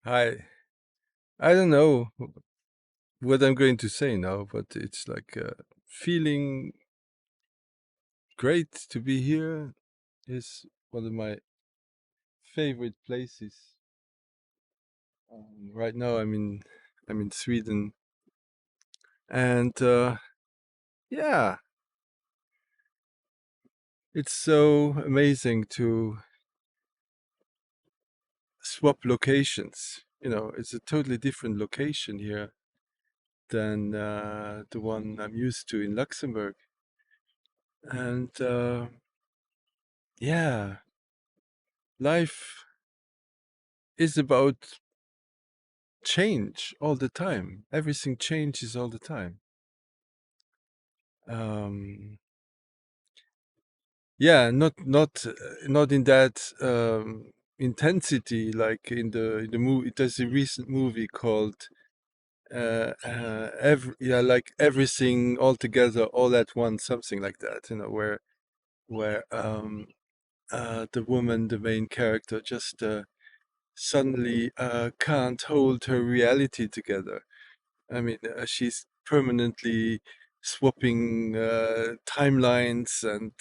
I don't know what I'm going to say now, but it's like feeling great to be here is one of my favorite places. Right now, I'm in Sweden, and yeah, it's so amazing to swap locations. It's a totally different location here than the one I'm used to in Luxembourg, and yeah, life is about change all the time. Everything changes all the time. Um, yeah, not in that intensity like in the movie. There's a recent movie called like everything all together all at once, something like that. Where the woman, the main character, just suddenly can't hold her reality together. She's permanently swapping timelines and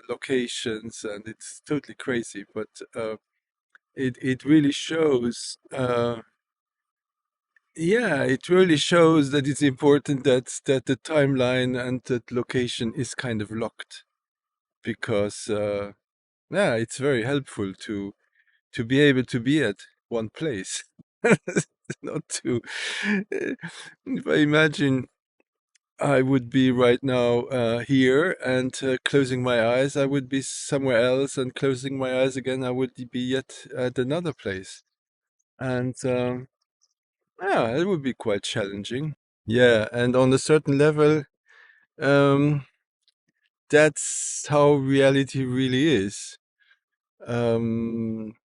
locations, and it's totally crazy. But it really shows. Yeah, it really shows that it's important that the timeline and that location is kind of locked because yeah, it's very helpful to be able to be at one place, not to. If I imagine I would be right now here and closing my eyes, I would be somewhere else, and closing my eyes again, I would be yet at another place. And yeah, it would be quite challenging. Yeah, and on a certain level, um, that's how reality really is. Um,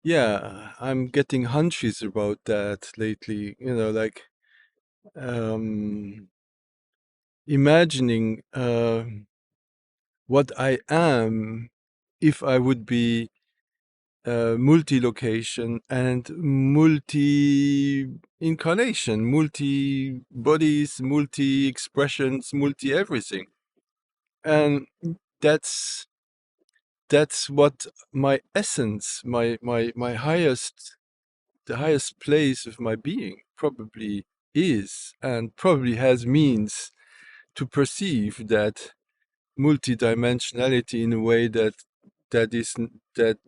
yeah, I'm getting hunches about that lately. Like um, imagining what I am if I would be multi-location and multi-incarnation, multi-bodies, multi-expressions, multi-everything. And that's that's what my essence, my highest, the highest place of my being probably is, and probably has means to perceive that multidimensionality in a way that is that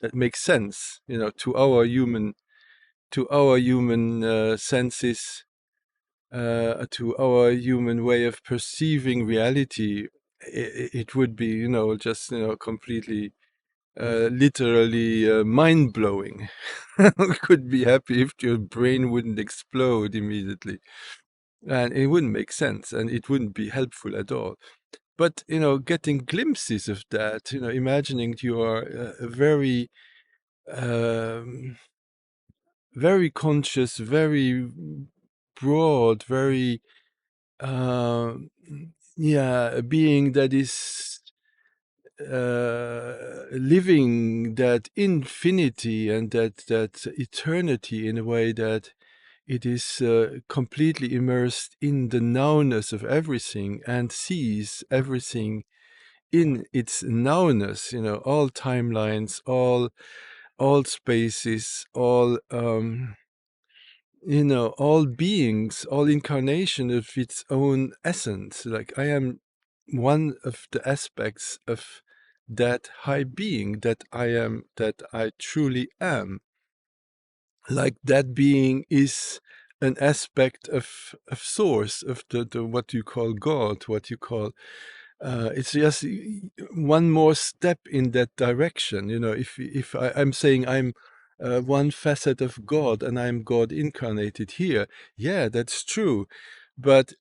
that makes sense, to our human senses, to our human way of perceiving reality. It would be, just completely, literally mind blowing. Could be happy if your brain wouldn't explode immediately, and it wouldn't make sense, and it wouldn't be helpful at all. But getting glimpses of that, imagining you are a very um, very conscious, very broad, very uh, yeah, a being that is living that infinity and that eternity in a way that it is completely immersed in the nowness of everything and sees everything in its nowness, all timelines, all spaces, all beings, all incarnation of its own essence. Like I am one of the aspects of that high being that I am, that I truly am. Like that being is an aspect of source, of the what you call God, what you call it's just one more step in that direction. If I'm saying I'm one facet of God and I'm God incarnated here, yeah, that's true. But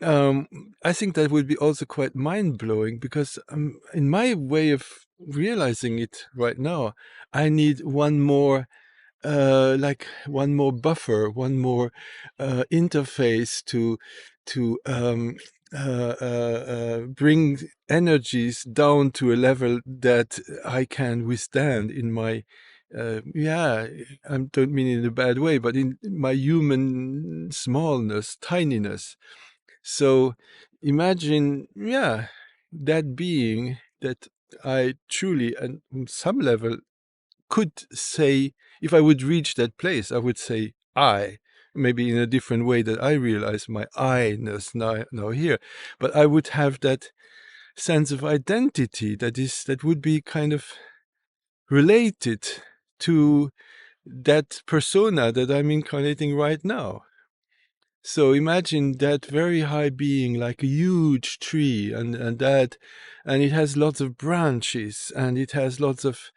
um, I think that would be also quite mind blowing because in my way of realizing it right now, I need one more like one more buffer, one more interface to bring energies down to a level that I can withstand in my yeah, I don't mean in a bad way, but in my human smallness, tininess. So imagine, yeah, that being that I truly, and on some level, could say, if I would reach that place, I would say I, maybe in a different way that I realize my I-ness now here, but I would have that sense of identity that would be kind of related to that persona that I'm incarnating right now. So imagine that very high being like a huge tree, and it has lots of branches, and it has lots of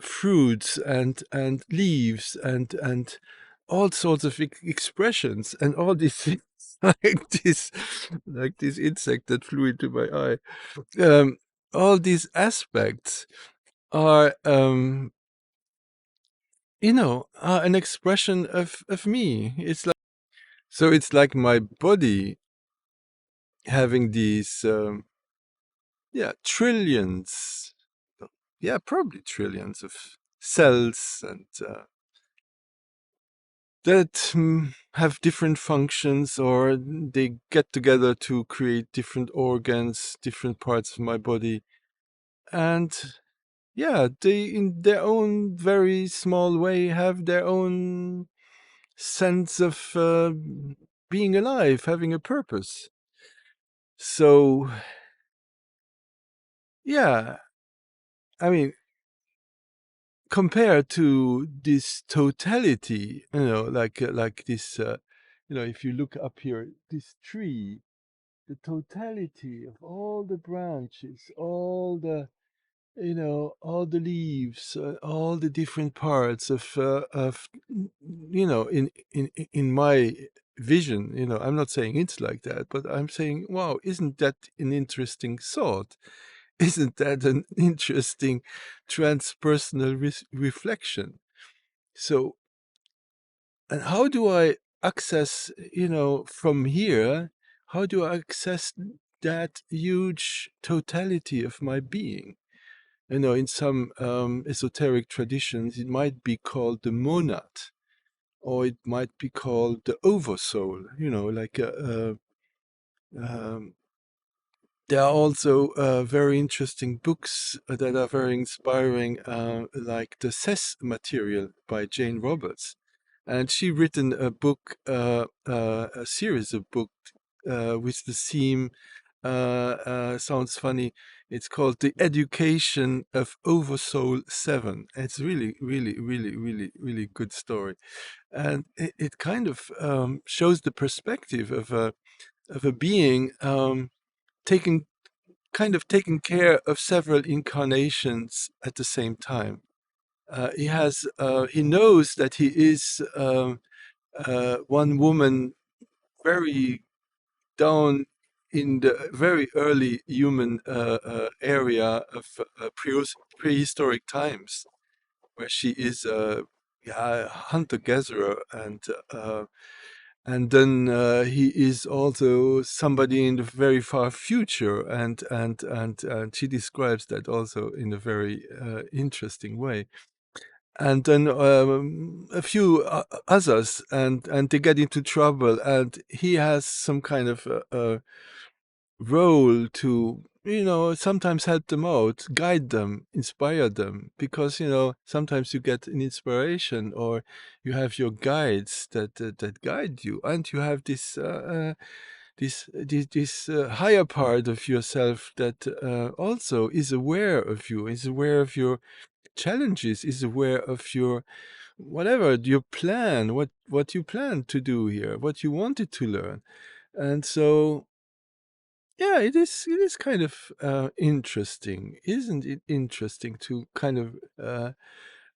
fruits and leaves and all sorts of expressions and all these things like this insect that flew into my eye. All these aspects are are an expression of me. It's like, so it's like my body having these yeah, trillions, yeah, probably trillions of cells, and that have different functions, or they get together to create different organs, different parts of my body. And yeah, they, in their own very small way, have their own sense of being alive, having a purpose. So, yeah, I mean, compared to this totality, like this, if you look up here, this tree, the totality of all the branches, all the leaves, all the different parts of, in my vision, I'm not saying it's like that, but I'm saying, wow, isn't that an interesting thought? Isn't that an interesting transpersonal reflection? So, and how do I access, from here, how do I access that huge totality of my being? In some esoteric traditions, it might be called the monad, or it might be called the oversoul, like um, there are also very interesting books that are very inspiring, like The Cess Material by Jane Roberts. And she written a book, a series of books with the theme, sounds funny, it's called The Education of Oversoul 7. It's really, really, really, really, really good story. And it kind of shows the perspective of a being taking taking care of several incarnations at the same time. He knows that he is one woman very down in the very early human area of prehistoric times, where she is a hunter-gatherer, and then he is also somebody in the very far future, and she describes that also in a very interesting way. And then a few others, and they get into trouble, and he has some kind of role to, sometimes help them out, guide them, inspire them, because sometimes you get an inspiration, or you have your guides that guide you, and you have this higher part of yourself that also is aware of you, is aware of your challenges, is aware of your whatever your plan, what you plan to do here, what you wanted to learn. And so, yeah, it is kind of interesting, isn't it? Interesting to kind of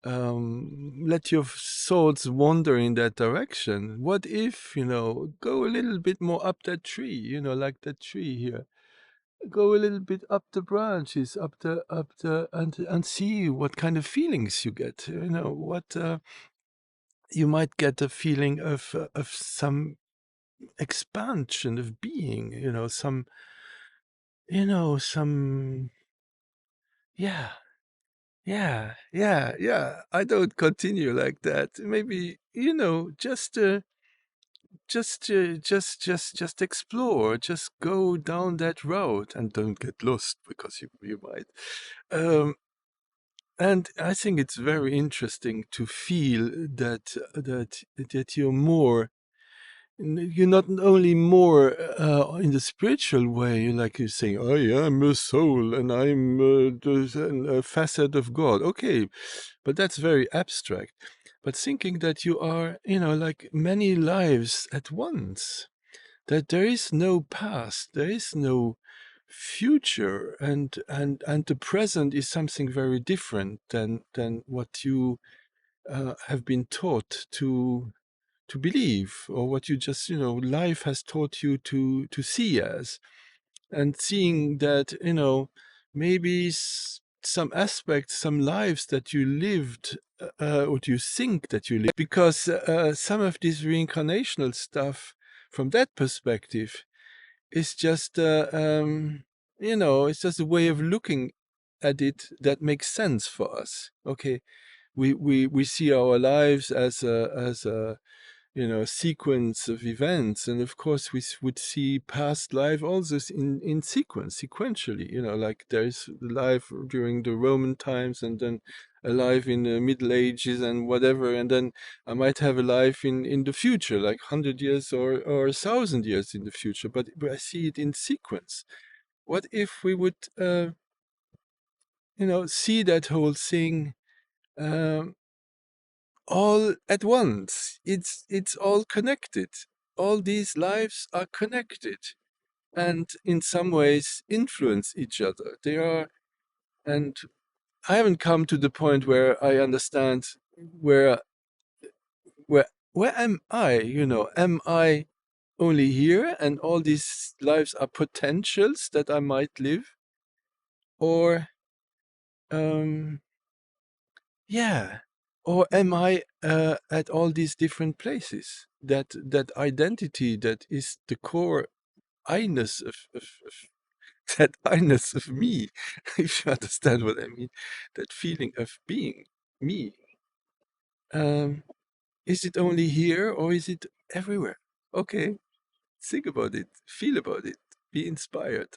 let your thoughts wander in that direction. What if, go a little bit more up that tree, like that tree here. Go a little bit up the branches, and see what kind of feelings you get. What you might get a feeling of some expansion of being. Some, yeah, Yeah. I don't continue like that. Maybe, just explore. Just go down that road and don't get lost because you might. Um, and I think it's very interesting to feel that you're not only more in the spiritual way, like you're saying, I am a soul and I'm a facet of God. Okay, but that's very abstract. But thinking that you are, like many lives at once, that there is no past, there is no future, and the present is something very different than what you have been taught to believe, or what you just, life has taught you to see as. And seeing that, maybe some aspects, some lives that you lived, or you think that you lived, because some of this reincarnational stuff from that perspective is just it's just a way of looking at it that makes sense for us. Okay, we see our lives as a sequence of events. And of course, we would see past life also in sequence, sequentially, like there's life during the Roman times, and then a life in the Middle Ages and whatever. And then I might have a life in the future, like 100 years or 1,000 years in the future, but I see it in sequence. What if we would, see that whole thing, um, all at once? It's all connected. All these lives are connected, and in some ways influence each other. They are, and I haven't come to the point where I understand where where where am I? Am I only here, and all these lives are potentials that I might live, or um, yeah, or am I at all these different places? That identity that is the core I-ness of that I-ness of me, if you understand what I mean, that feeling of being me. Um, is it only here, or is it everywhere? Okay, think about it, feel about it, be inspired.